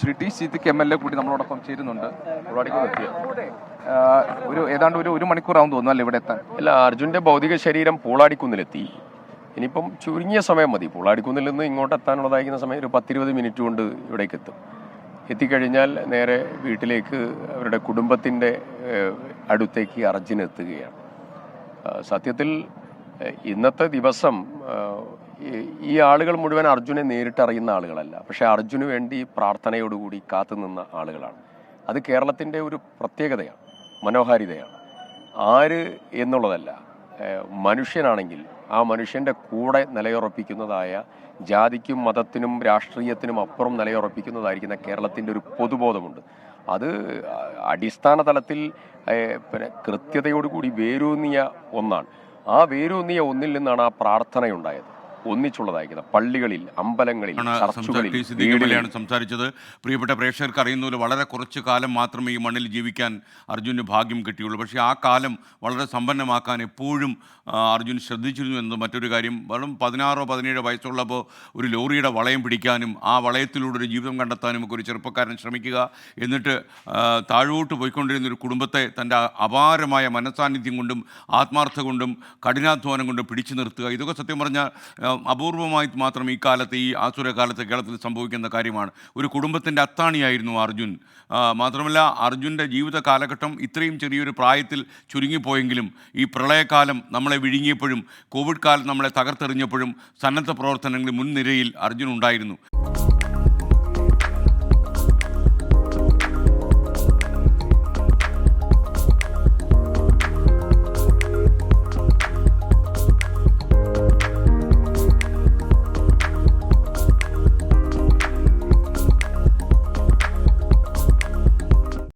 Shri T Siddique MLA കൂടി നമ്മളോടൊപ്പം ചേരുന്നുണ്ട്. ഏതാണ്ട് ഒരു മണിക്കൂറാവും തോന്നുന്നു അല്ലേ ഇവിടെ എത്താൻ? അല്ല, അർജുൻ്റെ ഭൗതിക ശരീരം പൂളാടിക്കുന്നിലെത്തി. ഇനിയിപ്പം ചുരുങ്ങിയ സമയം മതി. പൂളാടിക്കുന്നിൽ നിന്ന് ഇങ്ങോട്ട് എത്താനുള്ളതായിരിക്കുന്ന സമയം ഒരു 10-20 മിനിറ്റ് കൊണ്ട് ഇവിടേക്ക് എത്തും. എത്തിക്കഴിഞ്ഞാൽ നേരെ വീട്ടിലേക്ക് അവരുടെ കുടുംബത്തിൻ്റെ അടുത്തേക്ക് അർജുൻ എത്തുകയാണ്. സത്യത്തിൽ ഇന്നത്തെ ദിവസം ഈ ആളുകൾ മുഴുവൻ അർജുനെ നേരിട്ടറിയുന്ന ആളുകളല്ല, പക്ഷേ അർജുന് വേണ്ടി പ്രാർത്ഥനയോടുകൂടി കാത്തുനിന്ന ആളുകളാണ്. അത് കേരളത്തിൻ്റെ ഒരു പ്രത്യേകതയാണ്, മനോഹാരിതയാണ്. ആര് എന്നുള്ളതല്ല, മനുഷ്യനാണെങ്കിൽ ആ മനുഷ്യൻ്റെ കൂടെ നിലയുറപ്പിക്കുന്നതായ, ജാതിക്കും മതത്തിനും രാഷ്ട്രീയത്തിനും അപ്പുറം നിലയുറപ്പിക്കുന്നതായിരിക്കുന്ന കേരളത്തിൻ്റെ ഒരു പൊതുബോധമുണ്ട്. അത് അടിസ്ഥാന തലത്തിൽ കൃത്യതയോടുകൂടി വേരൂന്നിയ ഒന്നാണ്. ആ വേരൂന്നിയ ഒന്നിൽ നിന്നാണ് ആ പ്രാർത്ഥനയുണ്ടായത്. ഒന്നിച്ചുള്ളതായിരിക്കുന്നത് പള്ളികളിൽ, അമ്പലങ്ങളിൽ, ചർച്ചുകളിലാണ് സംസാരിച്ചത്. പ്രിയപ്പെട്ട പ്രേക്ഷകർക്ക് അറിയുന്നതുപോലെ വളരെ കുറച്ച് കാലം മാത്രമേ ഈ മണ്ണിൽ ജീവിക്കാൻ അർജുന് ഭാഗ്യം കിട്ടിയുള്ളൂ. പക്ഷേ ആ കാലം വളരെ സമ്പന്നമാക്കാൻ എപ്പോഴും അർജുൻ ശ്രദ്ധിച്ചിരുന്നു എന്നത് മറ്റൊരു കാര്യം. വെറും 16-17 വയസ്സുള്ളപ്പോൾ ഒരു ലോറിയുടെ വളയം പിടിക്കാനും ആ വളയത്തിലൂടെ ഒരു ജീവിതം കണ്ടെത്താനും ഒക്കെ ഒരു ചെറുപ്പക്കാരൻ ശ്രമിക്കുക, എന്നിട്ട് താഴോട്ട് പോയിക്കൊണ്ടിരുന്ന ഒരു കുടുംബത്തെ തൻ്റെ അപാരമായ മനസാന്നിധ്യം കൊണ്ടും ആത്മാർത്ഥ കൊണ്ടും കഠിനാധ്വാനം കൊണ്ടും പിടിച്ചു നിർത്തുക, ഇതൊക്കെ സത്യം പറഞ്ഞാൽ അപൂർവമായി മാത്രം ഈ കാലത്ത്, ഈ ആസുരകാലത്ത് കേരളത്തിൽ സംഭവിക്കുന്ന കാര്യമാണ്. ഒരു കുടുംബത്തിൻ്റെ അത്താണിയായിരുന്നു അർജുൻ. മാത്രമല്ല, അർജുൻ്റെ ജീവിത കാലഘട്ടം ഇത്രയും ചെറിയൊരു പ്രായത്തിൽ ചുരുങ്ങിപ്പോയെങ്കിലും ഈ പ്രളയകാലം നമ്മളെ വിഴുങ്ങിയപ്പോഴും കോവിഡ് കാലം നമ്മളെ തകർത്തെറിഞ്ഞപ്പോഴും സന്നദ്ധ പ്രവർത്തനങ്ങളിൽ മുൻനിരയിൽ അർജുൻ ഉണ്ടായിരുന്നു.